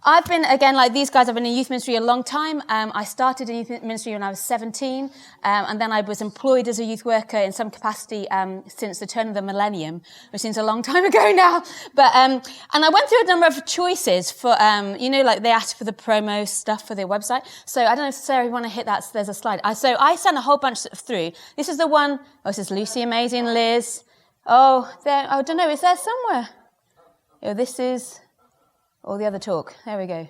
I've been, again, like these guys, I've been in youth ministry a long time. I started in youth ministry when I was 17, and then I was employed as a youth worker in some capacity since the turn of the millennium, which seems a long time ago now. But and I went through a number of choices for, like they asked for the promo stuff for their website. So I don't know if Sarah, you want to hit that, there's a slide. So I sent a whole bunch through. This is the one, this is Lucy Amazing, Liz. I don't know, is there somewhere? This is... or the other talk. There we go.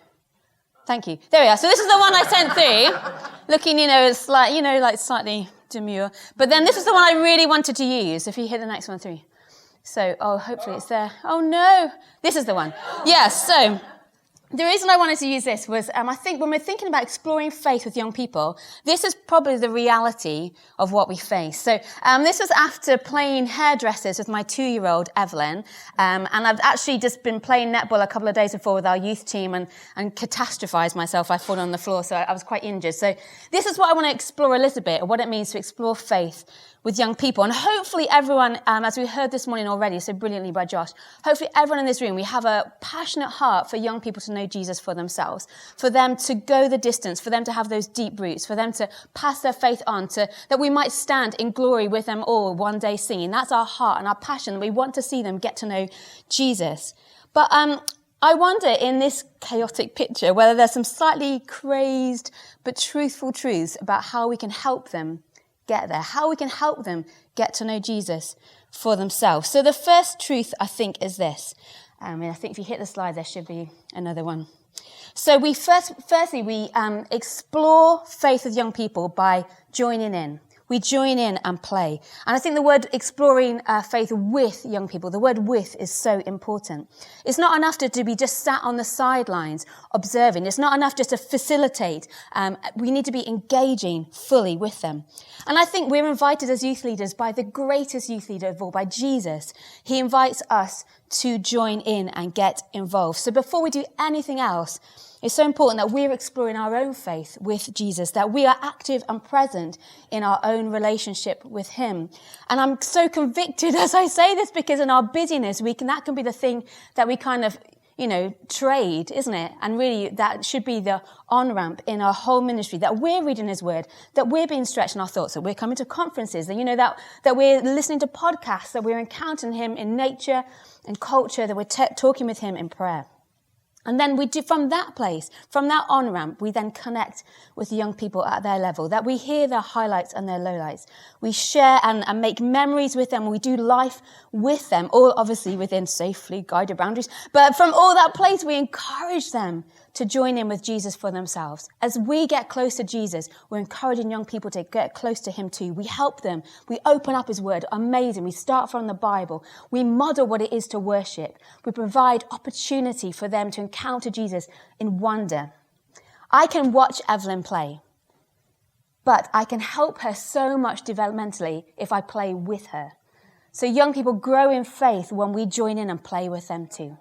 Thank you. There we are. So this is the one I sent through, looking, slightly demure. But then this is the one I really wanted to use, if you hit the next one through. So, hopefully it's there. Oh, no. This is the one. Yes, so... the reason I wanted to use this was, I think when we're thinking about exploring faith with young people, this is probably the reality of what we face. So this was after playing hairdressers with my 2-year-old, Evelyn. And I've actually just been playing netball a couple of days before with our youth team and catastrophized myself. I fallen on the floor, so I was quite injured. So this is what I want to explore a little bit, what it means to explore faith with young people. And hopefully everyone, as we heard this morning already so brilliantly by Josh, hopefully everyone in this room, we have a passionate heart for young people to know Jesus for themselves, for them to go the distance, for them to have those deep roots, for them to pass their faith on, that we might stand in glory with them all one day singing. That's our heart and our passion. We want to see them get to know Jesus. But I wonder in this chaotic picture whether there's some slightly crazed but truthful truths about how we can help them get there, how we can help them get to know Jesus for themselves. So the first truth, I think, is this. I think if you hit the slide, there should be another one. So we firstly explore faith with young people by joining in. We join in and play. And I think the word exploring faith with young people, the word with is so important. It's not enough to be just sat on the sidelines observing. It's not enough just to facilitate. We need to be engaging fully with them. And I think we're invited as youth leaders by the greatest youth leader of all, by Jesus. He invites us to join in and get involved. So before we do anything else, it's so important that we're exploring our own faith with Jesus, that we are active and present in our own relationship with him. And I'm so convicted as I say this, because in our busyness, that can be the thing that we kind of, trade, isn't it? And really, that should be the on-ramp in our whole ministry, that we're reading his word, that we're being stretched in our thoughts, that we're coming to conferences, that we're listening to podcasts, that we're encountering him in nature and culture, that we're talking with him in prayer. And then we do, from that place, from that on-ramp, we then connect with young people at their level, that we hear their highlights and their lowlights. We share and make memories with them. We do life with them, all obviously within safely guided boundaries. But from all that place, we encourage them to join in with Jesus for themselves. As we get close to Jesus, we're encouraging young people to get close to him too. We help them. We open up his word. Amazing. We start from the Bible. We model what it is to worship. We provide opportunity for them to encounter Jesus in wonder. I can watch Evelyn play, but I can help her so much developmentally if I play with her. So young people grow in faith when we join in and play with them too.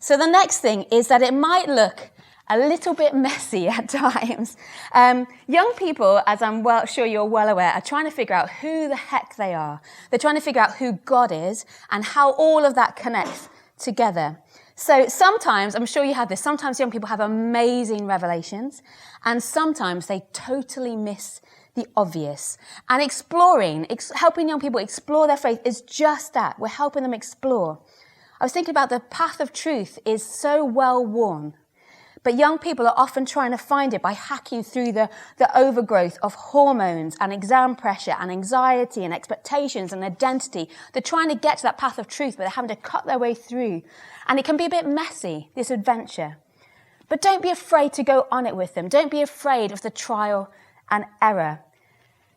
So the next thing is that it might look a little bit messy at times. Young people, as I'm sure you're well aware, are trying to figure out who the heck they are. They're trying to figure out who God is and how all of that connects together. So sometimes, I'm sure you have this, sometimes young people have amazing revelations, and sometimes they totally miss the obvious. And helping young people explore their faith is just that. We're helping them explore. I was thinking about the path of truth is so well worn, but young people are often trying to find it by hacking through the overgrowth of hormones and exam pressure and anxiety and expectations and identity. They're trying to get to that path of truth, but they're having to cut their way through. And it can be a bit messy, this adventure. But don't be afraid to go on it with them. Don't be afraid of the trial and error.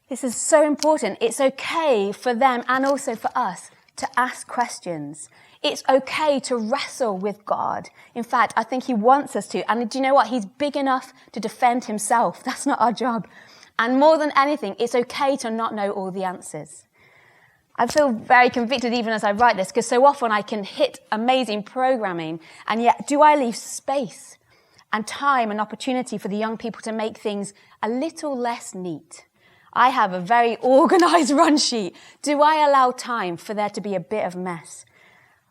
This is so important. It's okay for them and also for us to ask questions. It's okay to wrestle with God. In fact, I think he wants us to. And do you know what? He's big enough to defend himself. That's not our job. And more than anything, it's okay to not know all the answers. I feel very convicted even as I write this, because so often I can hit amazing programming, and yet do I leave space and time and opportunity for the young people to make things a little less neat? I have a very organized run sheet. Do I allow time for there to be a bit of mess?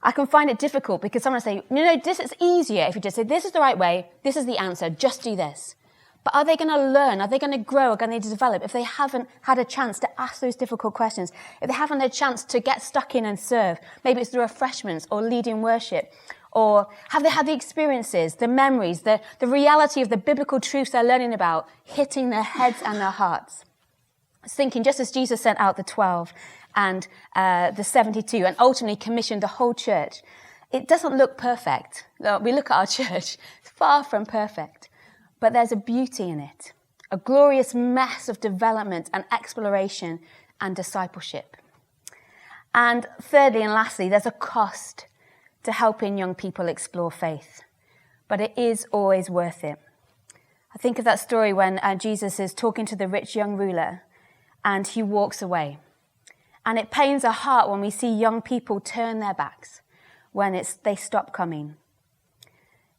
I can find it difficult because someone will say, no, this is easier if you just say, this is the right way, this is the answer, just do this. But are they going to learn? Are they going to grow? Are they going to develop if they haven't had a chance to ask those difficult questions? If they haven't had a chance to get stuck in and serve? Maybe it's the refreshments or leading worship. Or have they had the experiences, the memories, the reality of the biblical truths they're learning about hitting their heads and their hearts? I was thinking, just as Jesus sent out the 12 and the 72 and ultimately commissioned the whole church, it doesn't look perfect. We look at our church, it's far from perfect. But there's a beauty in it, a glorious mess of development and exploration and discipleship. And thirdly and lastly, there's a cost to helping young people explore faith. But it is always worth it. I think of that story when Jesus is talking to the rich young ruler and he walks away. And it pains our heart when we see young people turn their backs, when they stop coming.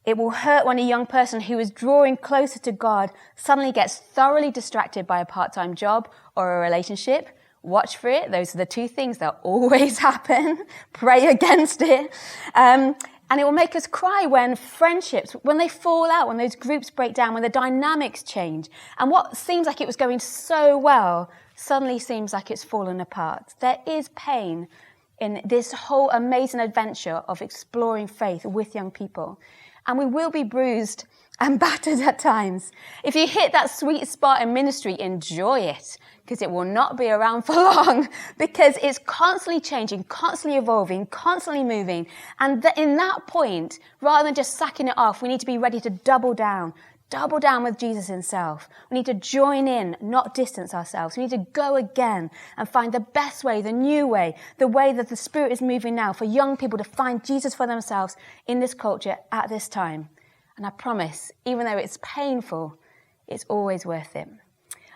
It will hurt when a young person who is drawing closer to God suddenly gets thoroughly distracted by a part-time job or a relationship. Watch for it. Those are the two things that always happen. Pray against it. And it will make us cry when friendships, when they fall out, when those groups break down, when the dynamics change. And what seems like it was going so well suddenly seems like it's fallen apart. There is pain in this whole amazing adventure of exploring faith with young people. And we will be bruised and battered at times. If you hit that sweet spot in ministry, enjoy it, because it will not be around for long, because it's constantly changing, constantly evolving, constantly moving. And in that point, rather than just sacking it off, we need to be ready to double down with Jesus himself. We need to join in, not distance ourselves. We need to go again and find the best way, the new way, the way that the Spirit is moving now for young people to find Jesus for themselves in this culture at this time. And I promise, even though it's painful, it's always worth it.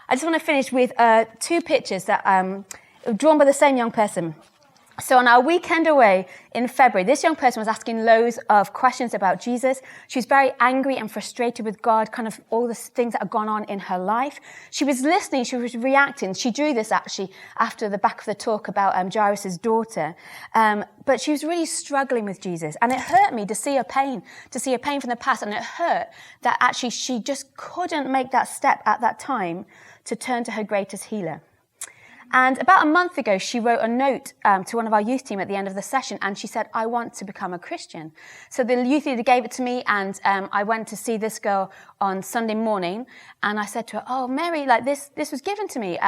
I just want to finish with two pictures that were drawn by the same young person. So on our weekend away in February, this young person was asking loads of questions about Jesus. She was very angry and frustrated with God, kind of all the things that had gone on in her life. She was listening, she was reacting. She drew this actually after the back of the talk about Jairus' daughter. But she was really struggling with Jesus. And it hurt me to see her pain from the past. And it hurt that actually she just couldn't make that step at that time to turn to her greatest healer. And about a month ago, she wrote a note to one of our youth team at the end of the session, and she said, I want to become a Christian. So the youth leader gave it to me, and I went to see this girl on Sunday morning, and I said to her, oh, Mary, like this was given to me.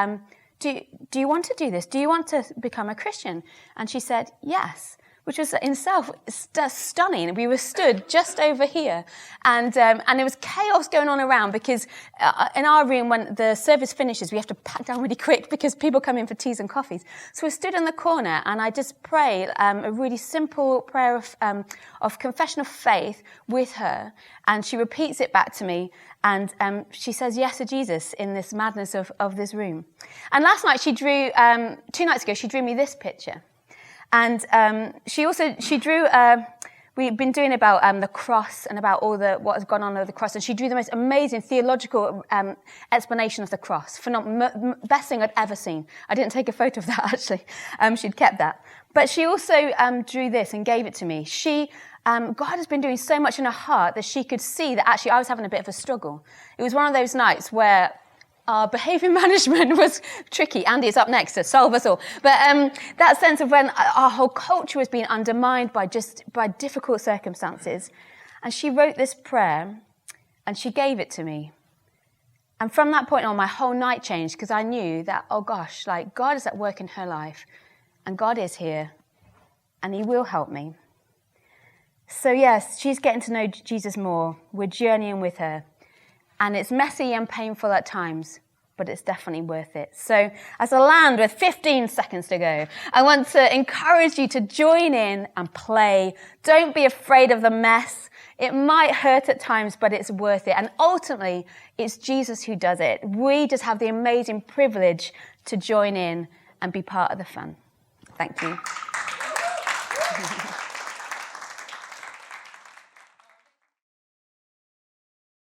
Do you want to do this? Do you want to become a Christian? And she said, yes, which was in itself stunning. We were stood just over here, and there was chaos going on around because in our room, when the service finishes, we have to pack down really quick because people come in for teas and coffees. So we stood in the corner, and I just prayed a really simple prayer of confession of faith with her, and she repeats it back to me, and she says yes to Jesus in this madness of this room. And last night she drew, 2 nights ago, she drew me this picture. And she drew, we've been doing about the cross and about all what has gone on with the cross, and she drew the most amazing theological explanation of the cross. Best thing I'd ever seen. I didn't take a photo of that, actually. She'd kept that. But she also drew this and gave it to me. God has been doing so much in her heart that she could see that actually I was having a bit of a struggle. It was one of those nights where our behaviour management was tricky. Andy is up next to solve us all. But that sense of when our whole culture was being undermined by difficult circumstances. And she wrote this prayer and she gave it to me. And from that point on, my whole night changed because I knew that, oh gosh, like God is at work in her life and God is here and he will help me. So yes, she's getting to know Jesus more. We're journeying with her. And it's messy and painful at times, but it's definitely worth it. So as I land with 15 seconds to go, I want to encourage you to join in and play. Don't be afraid of the mess. It might hurt at times, but it's worth it. And ultimately, it's Jesus who does it. We just have the amazing privilege to join in and be part of the fun. Thank you.